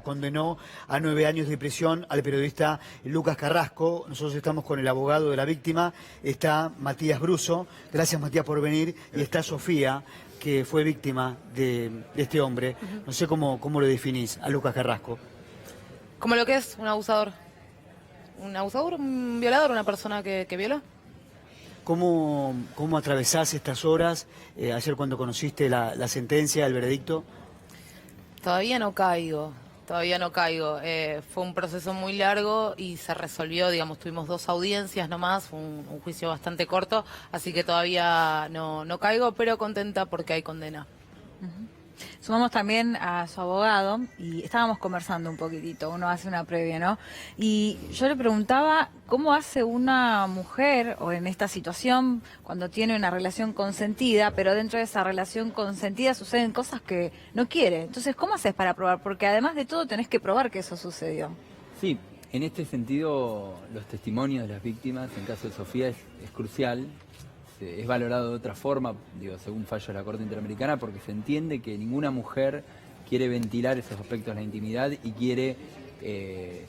condenó a 9 años de prisión al periodista Lucas Carrasco. Nosotros estamos con el abogado de la víctima, está Matías Bruso. Gracias, Matías, por venir. Y está Sofía, que fue víctima de este hombre. No sé cómo lo definís a Lucas Carrasco. Como lo que es un abusador. Un abusador, un violador, una persona que violó. ¿Cómo atravesás estas horas? Ayer cuando conociste la sentencia, el veredicto. Todavía no caigo. Fue un proceso muy largo y se resolvió, digamos, tuvimos 2 audiencias nomás, fue un juicio bastante corto, así que todavía no caigo, pero contenta porque hay condena. Sumamos también a su abogado y estábamos conversando un poquitito, uno hace una previa, ¿no? Y yo le preguntaba cómo hace una mujer, o en esta situación, cuando tiene una relación consentida, pero dentro de esa relación consentida suceden cosas que no quiere. Entonces, ¿cómo haces para probar? Porque además de todo tenés que probar que eso sucedió. Sí, en este sentido los testimonios de las víctimas, en caso de Sofía, es crucial. Es valorado de otra forma, digo, según fallo de la Corte Interamericana, porque se entiende que ninguna mujer quiere ventilar esos aspectos de la intimidad y quiere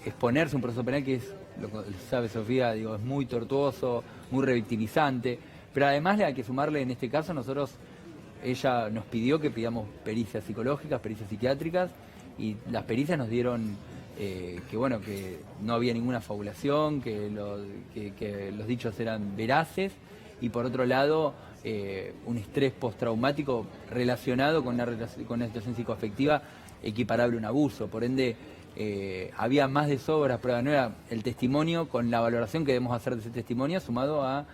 exponerse a un proceso penal que es, lo sabe Sofía, digo, es muy tortuoso, muy revictimizante, pero además hay que sumarle, en este caso, ella nos pidió que pidamos pericias psicológicas, pericias psiquiátricas, y las pericias nos dieron que no había ninguna fabulación, que los dichos eran veraces, y por otro lado un estrés postraumático relacionado con una situación psicoafectiva equiparable a un abuso. Por ende, había más de sobras pruebas, no era el testimonio con la valoración que debemos hacer de ese testimonio sumado a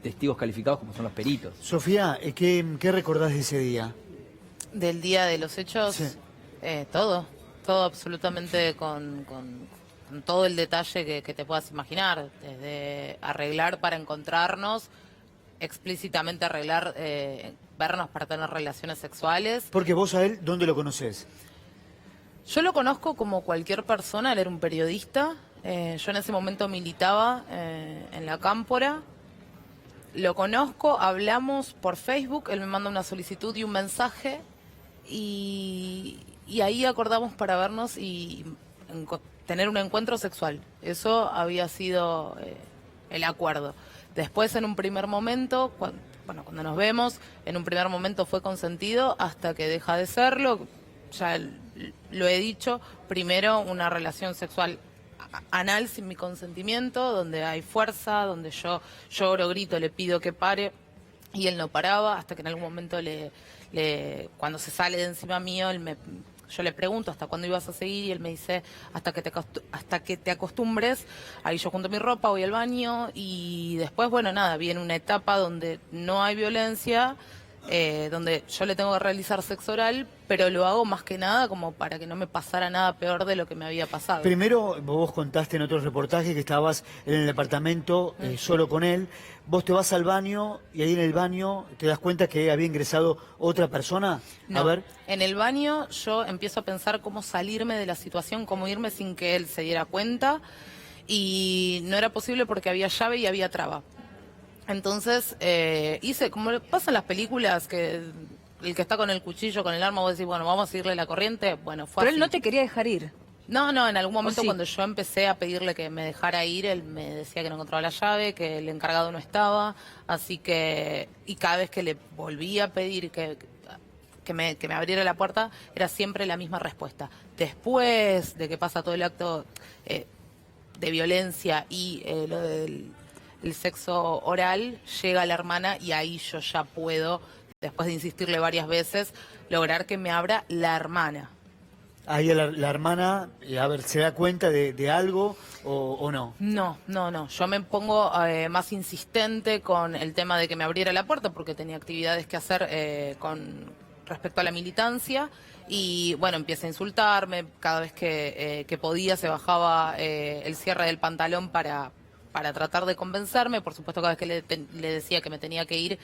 testigos calificados como son los peritos. Sofía, ¿qué recordás de ese día? Del día de los hechos, Sí. todo absolutamente con todo el detalle que te puedas imaginar, desde arreglar para encontrarnos, explícitamente arreglar, vernos para tener relaciones sexuales. Porque vos a él, ¿dónde lo conocés? Yo lo conozco como cualquier persona, él era un periodista, yo en ese momento militaba en la Cámpora, lo conozco, hablamos por Facebook, él me manda una solicitud y un mensaje, y ahí acordamos para vernos y tener un encuentro sexual. Eso había sido el acuerdo. Después, en un primer momento, cuando nos vemos, en un primer momento fue consentido hasta que deja de serlo. Ya lo he dicho, primero una relación sexual anal sin mi consentimiento, donde hay fuerza, donde yo lloro, grito, le pido que pare y él no paraba, hasta que en algún momento cuando se sale de encima mío, yo le pregunto hasta cuándo ibas a seguir y él me dice hasta que te acostumbres. Ahí yo junto mi ropa, voy al baño y después, bueno, nada, viene una etapa donde no hay violencia, donde yo le tengo que realizar sexo oral, pero lo hago más que nada como para que no me pasara nada peor de lo que me había pasado. Primero, vos contaste en otros reportajes que estabas en el departamento solo con él. Vos te vas al baño y ahí en el baño te das cuenta que había ingresado otra persona. No, a ver. En el baño yo empiezo a pensar cómo salirme de la situación, cómo irme sin que él se diera cuenta, y no era posible porque había llave y había traba. Entonces hice, como pasa en las películas, que el que está con el cuchillo, con el arma, vos decís, bueno, vamos a seguirle la corriente. Bueno, fue Pero así. él no te quería dejar ir. No, en algún momento sí? cuando yo empecé a pedirle que me dejara ir, él me decía que no encontraba la llave, que el encargado no estaba, así que, y cada vez que le volvía a pedir que me abriera la puerta, era siempre la misma respuesta. Después de que pasa todo el acto de violencia y lo del el sexo oral, llega la hermana y ahí yo ya puedo, después de insistirle varias veces, lograr que me abra la hermana. Ahí la hermana, a ver, ¿se da cuenta de algo o no? No. Yo me pongo más insistente con el tema de que me abriera la puerta porque tenía actividades que hacer con respecto a la militancia y bueno, empieza a insultarme. Cada vez que podía se bajaba el cierre del pantalón para tratar de convencerme. Por supuesto, cada vez que le decía que me tenía que ir,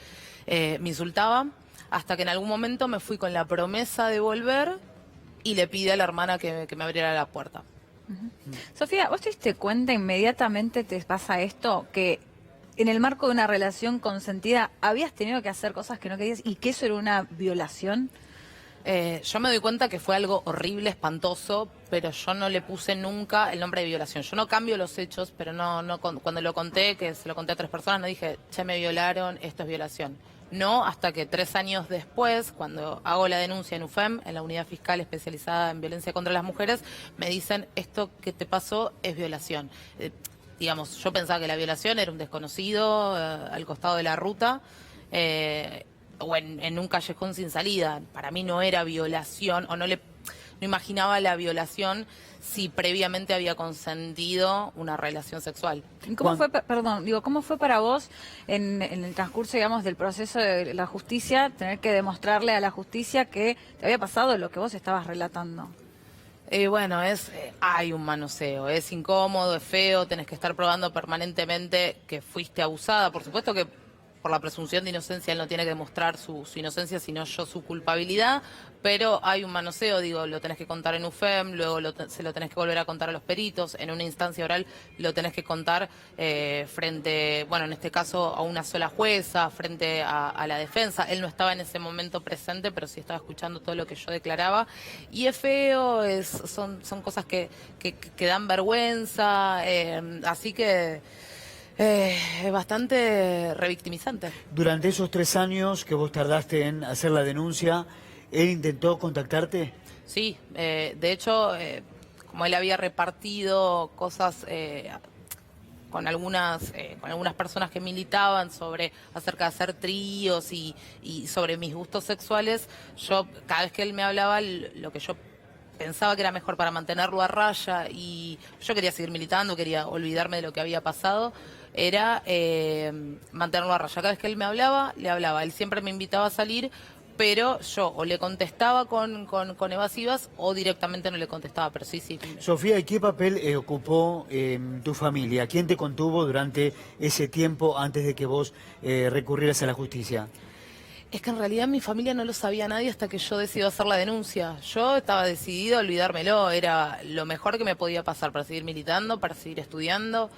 me insultaba. Hasta que en algún momento me fui con la promesa de volver y le pide a la hermana que me abriera la puerta. Sofía, ¿vos te diste cuenta inmediatamente te pasa esto? Que en el marco de una relación consentida habías tenido que hacer cosas que no querías y que eso era una violación. Yo me doy cuenta que fue algo horrible, espantoso, pero yo no le puse nunca el nombre de violación. Yo no cambio los hechos, pero cuando lo conté, que se lo conté a 3 personas, no dije, che, me violaron, esto es violación. No, hasta que 3 años después, cuando hago la denuncia en UFEM, en la unidad fiscal especializada en violencia contra las mujeres, me dicen, esto que te pasó es violación. Digamos, yo pensaba que la violación era un desconocido al costado de la ruta, o en un callejón sin salida. Para mí no era violación, o no imaginaba la violación si previamente había consentido una relación sexual. ¿Cómo fue, perdón, cómo fue para vos en el transcurso, digamos, del proceso de la justicia, tener que demostrarle a la justicia que te había pasado lo que vos estabas relatando? Bueno, hay un manoseo, es incómodo, es feo, tenés que estar probando permanentemente que fuiste abusada. Por supuesto que por la presunción de inocencia él no tiene que demostrar su inocencia, sino yo su culpabilidad, pero hay un manoseo, lo tenés que contar en UFEM, luego se lo tenés que volver a contar a los peritos, en una instancia oral lo tenés que contar frente, bueno, en este caso a una sola jueza, frente a la defensa. Él no estaba en ese momento presente, pero sí estaba escuchando todo lo que yo declaraba, y es feo, son cosas que dan vergüenza, así que... es bastante revictimizante. Durante esos 3 años que vos tardaste en hacer la denuncia, ¿él intentó contactarte? Sí, de hecho, como él había repartido cosas con algunas personas que militaban acerca de hacer tríos y sobre mis gustos sexuales, yo cada vez que él me hablaba, lo que yo pensaba que era mejor para mantenerlo a raya, y yo quería seguir militando, quería olvidarme de lo que había pasado, era mantenerlo a raya. Cada vez que él me hablaba, le hablaba. Él siempre me invitaba a salir, pero yo o le contestaba con evasivas o directamente no le contestaba, pero sí. Sofía, ¿y qué papel ocupó tu familia? ¿Quién te contuvo durante ese tiempo antes de que vos recurrieras a la justicia? Es que en realidad mi familia no lo sabía nadie hasta que yo decidí hacer la denuncia. Yo estaba decidida a olvidármelo, era lo mejor que me podía pasar para seguir militando, para seguir estudiando.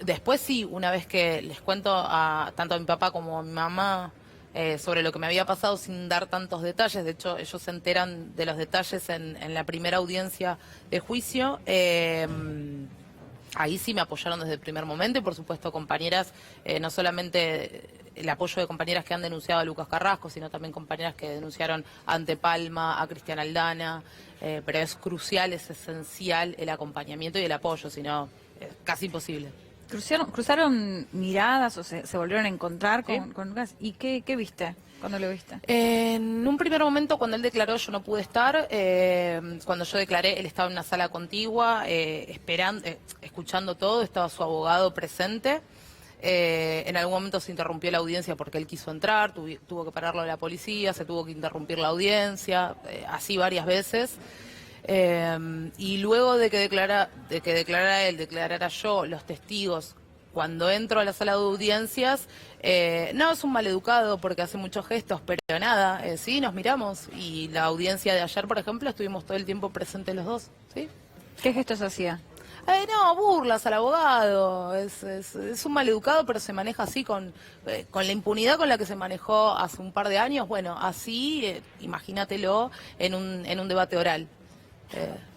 Después sí, una vez que les cuento tanto a mi papá como a mi mamá sobre lo que me había pasado sin dar tantos detalles, de hecho ellos se enteran de los detalles en la primera audiencia de juicio, ahí sí me apoyaron desde el primer momento, y por supuesto compañeras, no solamente el apoyo de compañeras que han denunciado a Lucas Carrasco, sino también compañeras que denunciaron ante Palma, a Cristiana Aldana, pero es crucial, es esencial el acompañamiento y el apoyo, si no, es casi imposible. ¿Cruzaron miradas o se volvieron a encontrar ¿Sí? con Lucas? ¿Y qué viste cuando lo viste? En un primer momento, cuando él declaró, yo no pude estar. Cuando yo declaré, él estaba en una sala contigua, esperando, escuchando todo, estaba su abogado presente. En algún momento se interrumpió la audiencia porque él quiso entrar, tuvo que pararlo la policía, se tuvo que interrumpir la audiencia, así varias veces. Y luego de que declarara él, declarara yo, los testigos, cuando entro a la sala de audiencias, no es un maleducado porque hace muchos gestos, pero nada, sí, nos miramos. Y la audiencia de ayer, por ejemplo, estuvimos todo el tiempo presentes los dos, ¿sí? ¿Qué gestos hacía? No, burlas al abogado, es un maleducado, pero se maneja así con la impunidad con la que se manejó hace un par de años. Bueno, así, imagínatelo en un debate oral.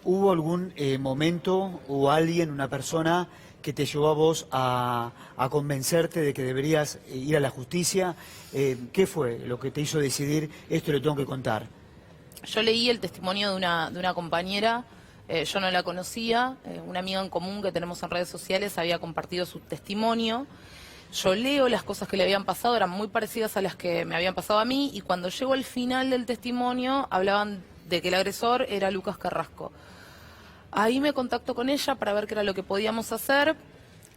¿Hubo algún momento o alguien, una persona que te llevó a vos a convencerte de que deberías ir a la justicia? ¿Qué fue lo que te hizo decidir esto lo tengo que contar? Yo leí el testimonio de una compañera, yo no la conocía, una amiga en común que tenemos en redes sociales había compartido su testimonio. Yo leo las cosas que le habían pasado, eran muy parecidas a las que me habían pasado a mí, y cuando llego al final del testimonio hablaban de que el agresor era Lucas Carrasco. Ahí me contacto con ella para ver qué era lo que podíamos hacer,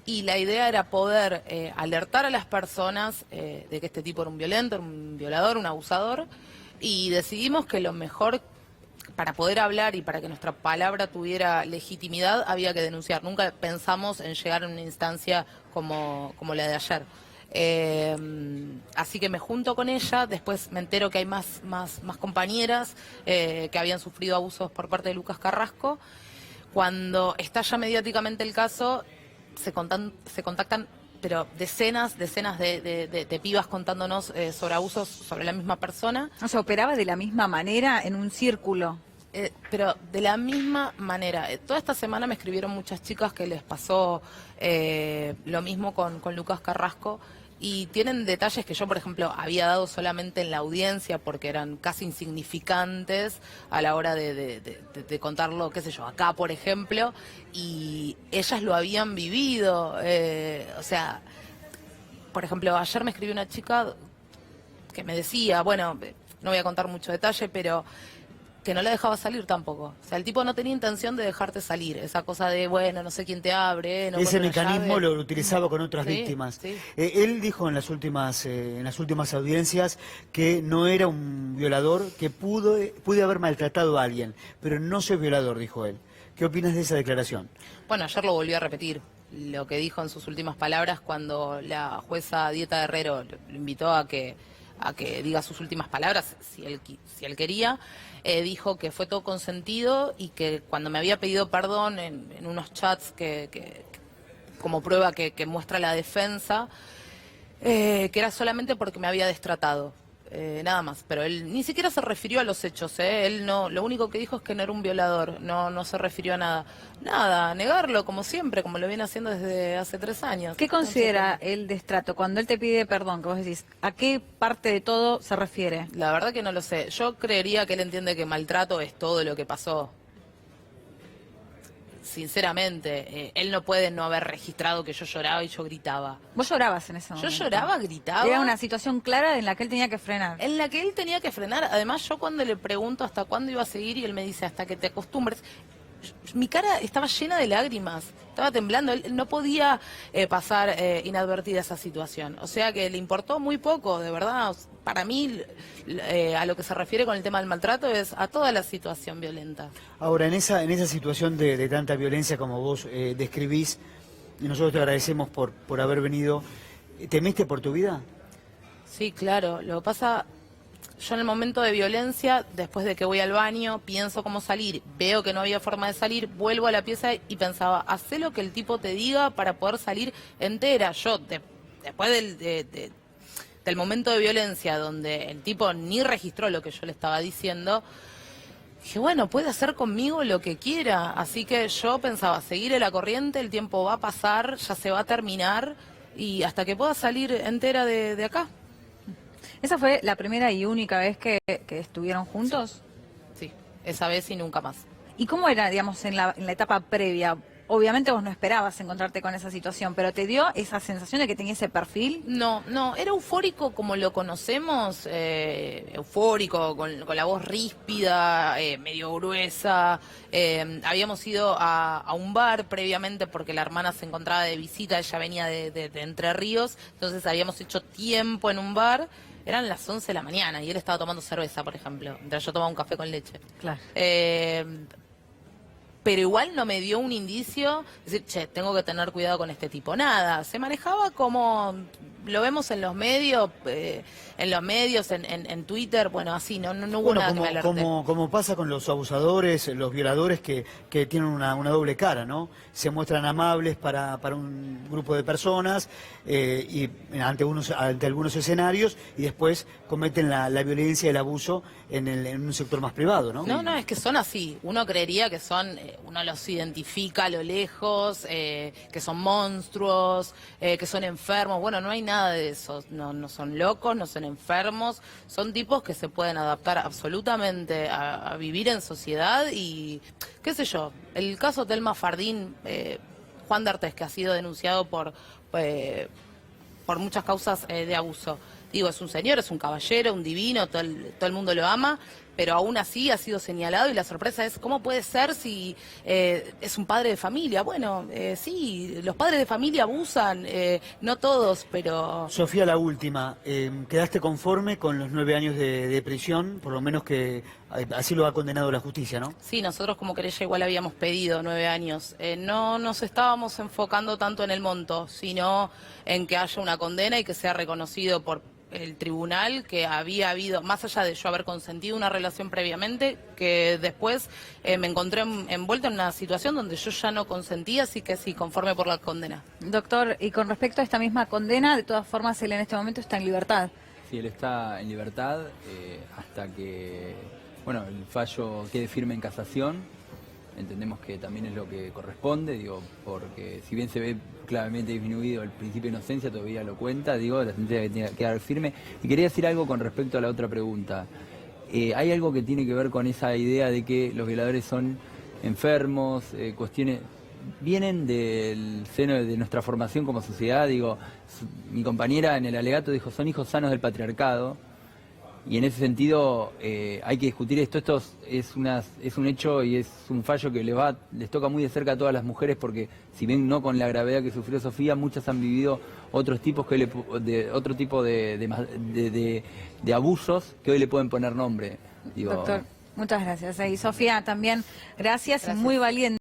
y la idea era poder alertar a las personas de que este tipo era un violento, era un violador, un abusador, y decidimos que lo mejor para poder hablar y para que nuestra palabra tuviera legitimidad había que denunciar. Nunca pensamos en llegar a una instancia como la de ayer. Así que me junto con ella, después me entero que hay más compañeras que habían sufrido abusos por parte de Lucas Carrasco. Cuando estalla mediáticamente el caso, se contactan pero decenas de pibas contándonos sobre abusos sobre la misma persona. O sea, operaba de la misma manera en un círculo. Pero de la misma manera, toda esta semana me escribieron muchas chicas que les pasó lo mismo con Lucas Carrasco y tienen detalles que yo, por ejemplo, había dado solamente en la audiencia porque eran casi insignificantes a la hora de contarlo, qué sé yo, acá, por ejemplo, y ellas lo habían vivido. O sea, por ejemplo, ayer me escribió una chica que me decía, bueno, no voy a contar mucho detalle, pero que no la dejaba salir tampoco. O sea, el tipo no tenía intención de dejarte salir. Esa cosa de, bueno, no sé quién te abre. No Ese pone la mecanismo llave. lo utilizaba con otras Sí, víctimas. sí. Él dijo en las últimas audiencias que no era un violador, que pude haber maltratado a alguien, pero no soy violador, dijo él. ¿Qué opinas de esa declaración? Bueno, ayer lo volvió a repetir. Lo que dijo en sus últimas palabras cuando la jueza Dieta Herrero lo invitó a que diga sus últimas palabras, si él quería, dijo que fue todo consentido y que cuando me había pedido perdón en unos chats que como prueba que muestra la defensa, que era solamente porque me había destratado. Nada más, pero él ni siquiera se refirió a los hechos, él no, lo único que dijo es que no era un violador, no se refirió a nada, negarlo como siempre, como lo viene haciendo desde hace 3 años. ¿Qué considera el destrato? Cuando él te pide perdón, que vos decís, ¿a qué parte de todo se refiere? La verdad que no lo sé, yo creería que él entiende que maltrato es todo lo que pasó. Sinceramente, él no puede no haber registrado que yo lloraba y yo gritaba. Vos llorabas en ese Yo momento. lloraba, gritaba. Era una situación clara en la que él tenía que frenar. En la que él tenía que frenar. Además, yo cuando le pregunto hasta cuándo iba a seguir y él me dice hasta que te acostumbres, mi cara estaba llena de lágrimas, estaba temblando. Él no podía pasar inadvertida esa situación. O sea que le importó muy poco, de verdad. Para mí, a lo que se refiere con el tema del maltrato es a toda la situación violenta. Ahora, en esa situación de tanta violencia como vos describís, y nosotros te agradecemos por haber venido, ¿temiste por tu vida? Sí, claro. Lo que pasa, yo en el momento de violencia, después de que voy al baño, pienso cómo salir, veo que no había forma de salir, vuelvo a la pieza y pensaba, hacé lo que el tipo te diga para poder salir entera. Yo, después del momento de violencia, donde el tipo ni registró lo que yo le estaba diciendo, dije, bueno, puede hacer conmigo lo que quiera. Así que yo pensaba, seguiré la corriente, el tiempo va a pasar, ya se va a terminar, y hasta que pueda salir entera de acá. ¿Esa fue la primera y única vez que estuvieron juntos? Sí, esa vez y nunca más. ¿Y cómo era, digamos, en la etapa previa? Obviamente vos no esperabas encontrarte con esa situación, pero ¿te dio esa sensación de que tenía ese perfil? No, era eufórico como lo conocemos, eufórico, con la voz ríspida, medio gruesa. Habíamos ido a un bar previamente porque la hermana se encontraba de visita, ella venía de Entre Ríos, entonces habíamos hecho tiempo en un bar. Eran las 11 de la mañana y él estaba tomando cerveza, por ejemplo, mientras yo tomaba un café con leche. Claro. Pero igual no me dio un indicio, decir, che, tengo que tener cuidado con este tipo. Nada, se manejaba como lo vemos en los medios, en Twitter, bueno, así, no hubo Bueno, nada que me alerte. como pasa con los abusadores, los violadores que tienen una doble cara, ¿no? Se muestran amables para un grupo de personas y ante algunos escenarios y después cometen la violencia y el abuso en un sector más privado, ¿no? No, es que son así. Uno creería que son, uno los identifica a lo lejos, que son monstruos, que son enfermos. Bueno, no hay nada de eso. No son locos, no son enfermos. Son tipos que se pueden adaptar absolutamente a vivir en sociedad y, qué sé yo, el caso Telma Fardín, Juan D'Artes, que ha sido denunciado por muchas causas de abuso. Digo, es un señor, es un caballero, un divino, todo el mundo lo ama, pero aún así ha sido señalado y la sorpresa es, ¿cómo puede ser si es un padre de familia? Bueno, sí, los padres de familia abusan, no todos, pero... Sofía, la última, ¿quedaste conforme con los 9 años de prisión? Por lo menos que así lo ha condenado la justicia, ¿no? Sí, nosotros como querella igual habíamos pedido 9 años. No nos estábamos enfocando tanto en el monto, sino en que haya una condena y que sea reconocido por el tribunal que había habido, más allá de yo haber consentido una relación previamente, que después me encontré envuelta en una situación donde yo ya no consentía, así que sí, conforme por la condena. Doctor, y con respecto a esta misma condena, de todas formas él en este momento está en libertad. Sí, él está en libertad hasta que bueno, el fallo quede firme en casación. Entendemos que también es lo que corresponde, digo, porque si bien se ve claramente disminuido el principio de inocencia, todavía lo cuenta, digo, la sentencia que tiene que quedar firme. Y quería decir algo con respecto a la otra pregunta. Hay algo que tiene que ver con esa idea de que los violadores son enfermos, cuestiones... Vienen del seno de nuestra formación como sociedad, digo, mi compañera en el alegato dijo, son hijos sanos del patriarcado, y en ese sentido hay que discutir esto. Esto es un hecho y es un fallo que les toca muy de cerca a todas las mujeres, porque si bien no con la gravedad que sufrió Sofía, muchas han vivido otro tipo de abusos que hoy le pueden poner nombre. Digo, Doctor, muchas gracias. Y Sofía, también gracias. Y muy valiente.